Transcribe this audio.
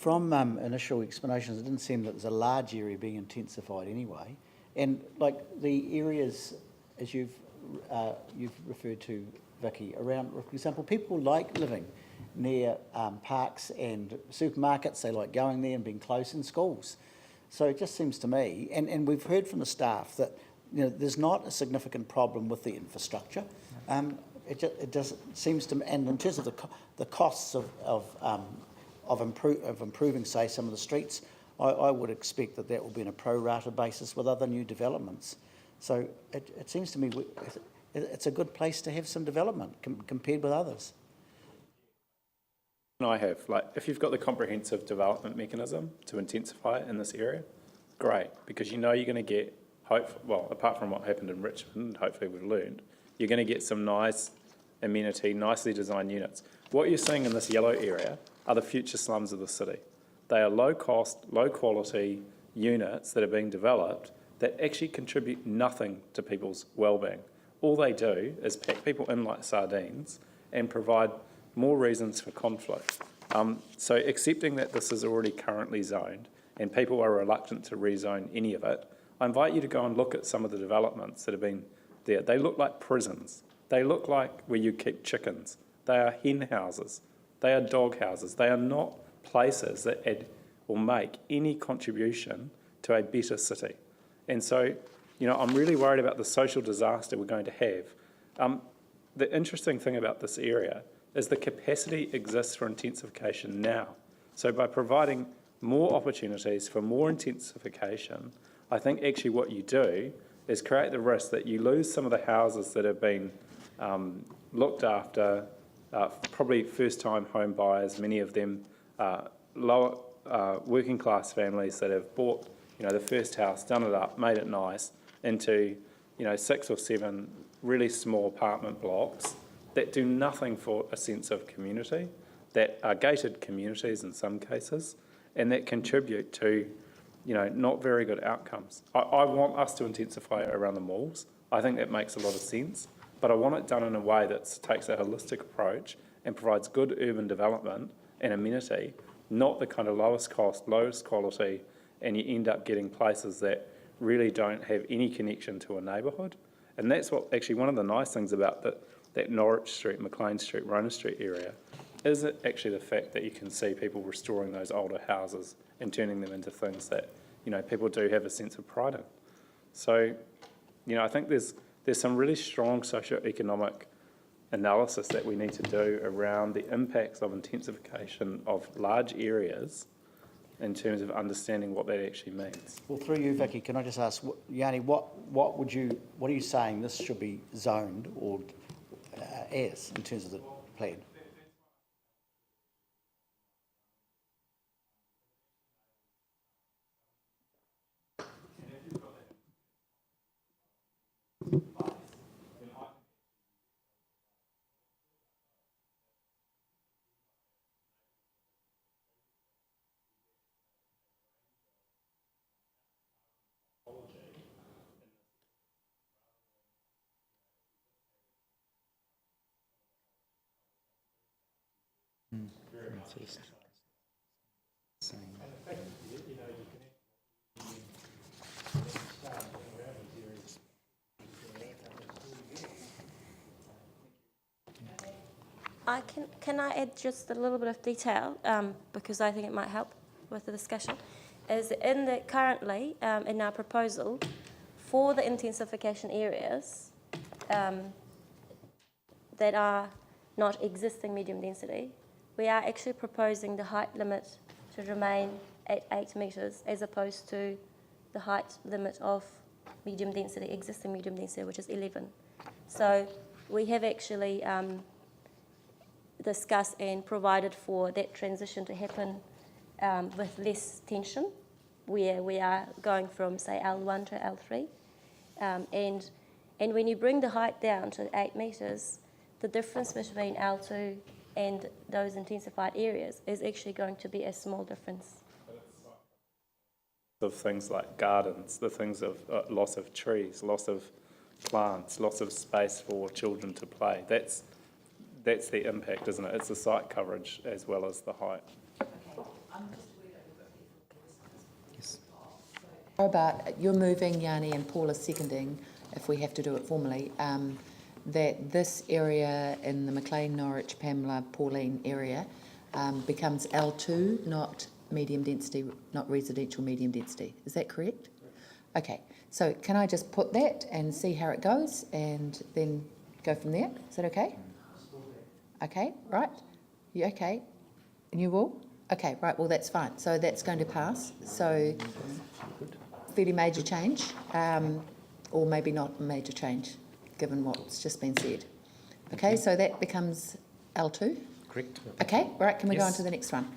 from initial explanations, it didn't seem that there's a large area being intensified anyway. And like the areas, as you've referred to, Vicky, around, for example, people like living near parks and supermarkets. They like going there and being close, in schools. So it just seems to me, and we've heard from the staff that there's not a significant problem with the infrastructure. It just seems to, and in terms of the costs of improving, say, some of the streets, I would expect that will be on a pro rata basis with other new developments. So it seems to me it's a good place to have some development compared with others. I have, if you've got the comprehensive development mechanism to intensify it in this area, great, because you're going to get, apart from what happened in Richmond, hopefully we've learned, you're going to get some nice amenity, nicely designed units. What you're seeing in this yellow area are the future slums of the city. They are low cost, low quality units that are being developed that actually contribute nothing to people's well-being. All they do is pack people in like sardines and provide more reasons for conflict. So accepting that this is already currently zoned and people are reluctant to rezone any of it, I invite you to go and look at some of the developments that have been there. They look like prisons. They look like where you keep chickens. They are hen houses. They are dog houses. They are not places that add or make any contribution to a better city. And so, I'm really worried about the social disaster we're going to have. The interesting thing about this area is the capacity exists for intensification now. So by providing more opportunities for more intensification, I think actually what you do is create the risk that you lose some of the houses that have been looked after, probably first-time home buyers, many of them lower working class families that have bought the first house, done it up, made it nice, into 6 or 7 really small apartment blocks that do nothing for a sense of community, that are gated communities in some cases, and that contribute to not very good outcomes. I want us to intensify it around the malls. I think that makes a lot of sense, but I want it done in a way that takes a holistic approach and provides good urban development and amenity, not the kind of lowest cost, lowest quality, and you end up getting places that really don't have any connection to a neighbourhood. And that's what actually one of the nice things about that Norwich Street, McLean Street, Rona Street area, is it actually the fact that you can see people restoring those older houses and turning them into things that people do have a sense of pride in. So I think there's some really strong socio-economic analysis that we need to do around the impacts of intensification of large areas in terms of understanding what that actually means. Well, through you, Vicky, can I just ask, Yanni, what are you saying this should be zoned or as in terms of the plan? Can I add just a little bit of detail because I think it might help with the discussion. Is currently in our proposal for the intensification areas that are not existing medium density, we are actually proposing the height limit to remain at 8 metres as opposed to the height limit of medium density, existing medium density, which is 11. So we have actually discussed and provided for that transition to happen with less tension, where we are going from, say, L1 to L3. And when you bring the height down to 8 metres, the difference between L2 and those intensified areas is actually going to be a small difference. Of things like gardens, the things of loss of trees, loss of plants, loss of space for children to play. That's the impact, isn't it? It's the site coverage as well as the height. Yes. How about, you're moving, Yanni, and Paul is seconding, if we have to do it formally, that this area in the McLean, Norwich, Pamela, Pauline area becomes L2, not medium density, not residential medium density. Is that correct? Okay, so can I just put that and see how it goes and then go from there? Is that okay? Okay, right. You okay? And you will? Okay, right, well, that's fine. So that's going to pass. So fairly major change, or maybe not a major change, given what's just been said. Okay, so that becomes L2? Correct. Okay, right, can we go on Yes. to the next one?